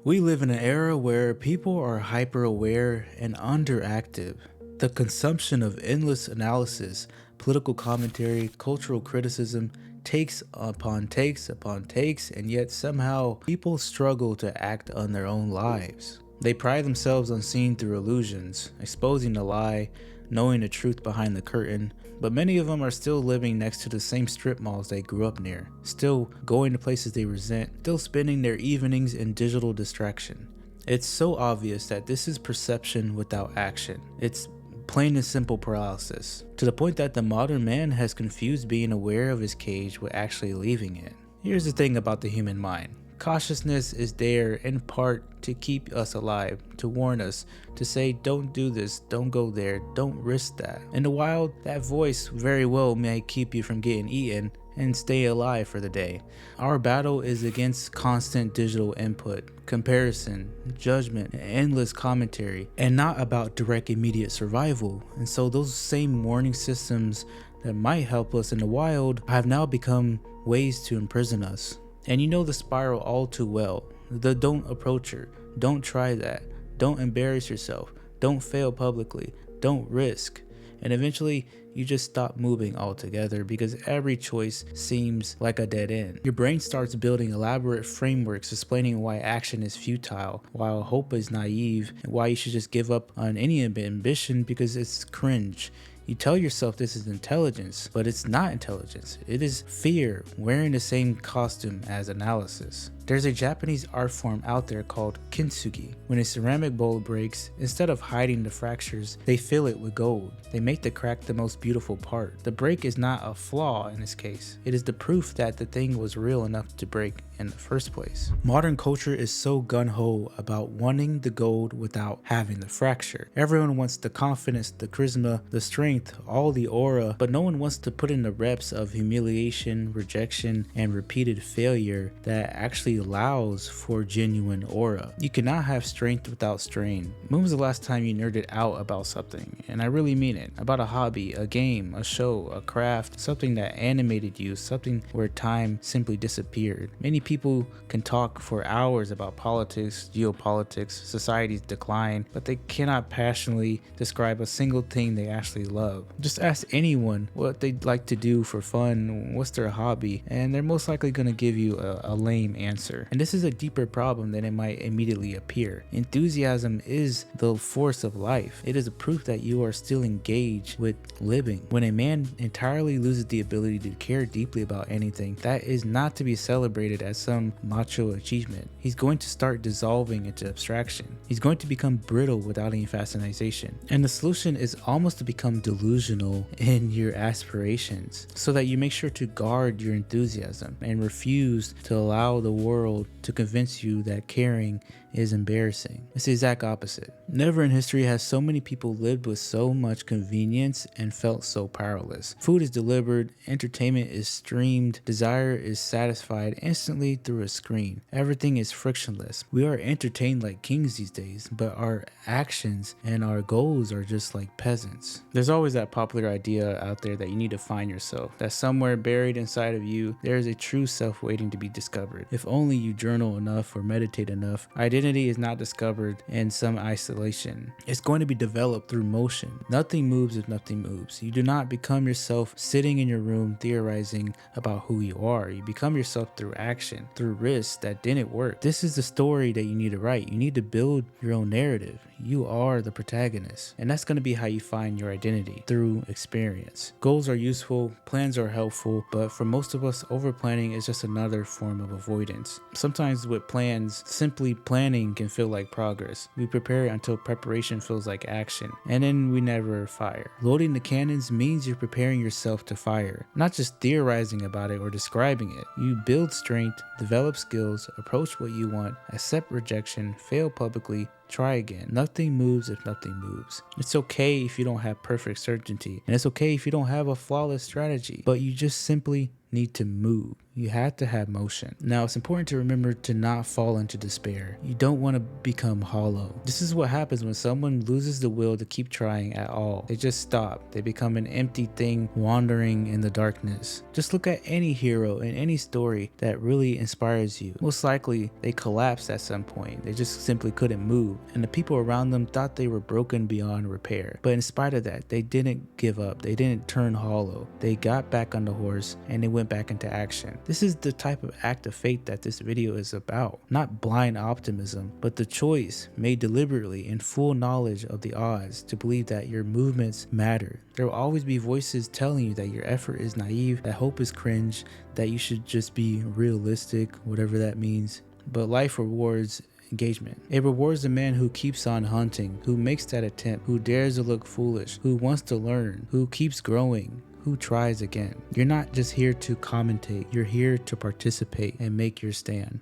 We live in an era where people are hyper aware and underactive. The consumption of endless analysis, political commentary, cultural criticism, takes upon takes, and yet somehow people struggle to act on their own lives. They pride themselves on seeing through illusions, exposing the lie, knowing the truth behind the curtain, but many of them are still living next to the same strip malls they grew up near, still going to places they resent, still spending their evenings in digital distraction. It's so obvious that this is perception without action. It's plain and simple paralysis, to the point that the modern man has confused being aware of his cage with actually leaving it. Here's the thing about the human mind. Cautiousness is there in part to keep us alive, to warn us, to say don't do this, don't go there, don't risk that. In the wild, that voice very well may keep you from getting eaten and stay alive for the day. Our battle is against constant digital input, comparison, judgment, and endless commentary, and not about direct immediate survival. And so those same warning systems that might help us in the wild have now become ways to imprison us. And you know the spiral all too well. The don't approach her, don't try that, don't embarrass yourself, don't fail publicly, don't risk. And eventually you just stop moving altogether because every choice seems like a dead end. Your brain starts building elaborate frameworks explaining why action is futile, why hope is naive, and why you should just give up on any ambition because it's cringe. You tell yourself this is intelligence, but it's not intelligence. It is fear wearing the same costume as analysis. There's a Japanese art form out there called Kintsugi. When a ceramic bowl breaks, instead of hiding the fractures, they fill it with gold. They make the crack the most beautiful part. The break is not a flaw in this case. It is the proof that the thing was real enough to break in the first place. Modern culture is so gun-ho about wanting the gold without having the fracture. Everyone wants the confidence, the charisma, the strength, all the aura, but no one wants to put in the reps of humiliation, rejection, and repeated failure that actually allows for genuine aura. You cannot have strength without strain. When was the last time you nerded out about something? And I really mean it. About a hobby, a game, a show, a craft, something that animated you, something where time simply disappeared. Many people can talk for hours about politics, geopolitics, society's decline, but they cannot passionately describe a single thing they actually love. Just ask anyone what they'd like to do for fun, what's their hobby, and they're most likely going to give you a lame answer. And this is a deeper problem than it might immediately appear. Enthusiasm is the force of life. It is a proof that you are still engaged with living. When a man entirely loses the ability to care deeply about anything, that is not to be celebrated as some macho achievement. He's going to start dissolving into abstraction. He's going to become brittle without any fascination. And the solution is almost to become delusional in your aspirations, so that you make sure to guard your enthusiasm and refuse to allow the world to convince you that caring is embarrassing. It's the exact opposite. Never in history has so many people lived with so much convenience and felt so powerless. Food is delivered, entertainment is streamed, desire is satisfied instantly through a screen. Everything is frictionless. We are entertained like kings these days, but our actions and our goals are just like peasants. There's always that popular idea out there that you need to find yourself, that somewhere buried inside of you, there is a true self waiting to be discovered. If only you journal enough or meditate enough, identity is not discovered in some isolation. It's going to be developed through motion. Nothing moves if nothing moves. You do not become yourself sitting in your room theorizing about who you are. You become yourself through action, through risks that didn't work. This is the story that you need to write. You need to build your own narrative. You are the protagonist. And that's going to be how you find your identity, through experience. Goals are useful, plans are helpful, but for most of us, over planning is just another form of avoidance. Sometimes with plans, simply planning can feel like progress. We prepare until preparation feels like action, and then we never fire. Loading the cannons means you're preparing yourself to fire, not just theorizing about it or describing it. You build strength, develop skills, approach what you want, accept rejection, fail publicly, try again. Nothing moves if nothing moves. It's okay if you don't have perfect certainty, and it's okay if you don't have a flawless strategy, but you just simply need to move. You had to have motion. Now, it's important to remember to not fall into despair. You don't want to become hollow. This is what happens when someone loses the will to keep trying at all. They just stop. They become an empty thing wandering in the darkness. Just look at any hero in any story that really inspires you. Most likely, they collapsed at some point. They just simply couldn't move, and the people around them thought they were broken beyond repair. But in spite of that, they didn't give up. They didn't turn hollow. They got back on the horse and they went back into action. This is the type of act of faith that this video is about. Not blind optimism, but the choice made deliberately in full knowledge of the odds to believe that your movements matter. There will always be voices telling you that your effort is naive, that hope is cringe, that you should just be realistic, whatever that means. But life rewards engagement. It rewards the man who keeps on hunting, who makes that attempt, who dares to look foolish, who wants to learn, who keeps growing, who tries again. You're not just here to commentate, you're here to participate and make your stand.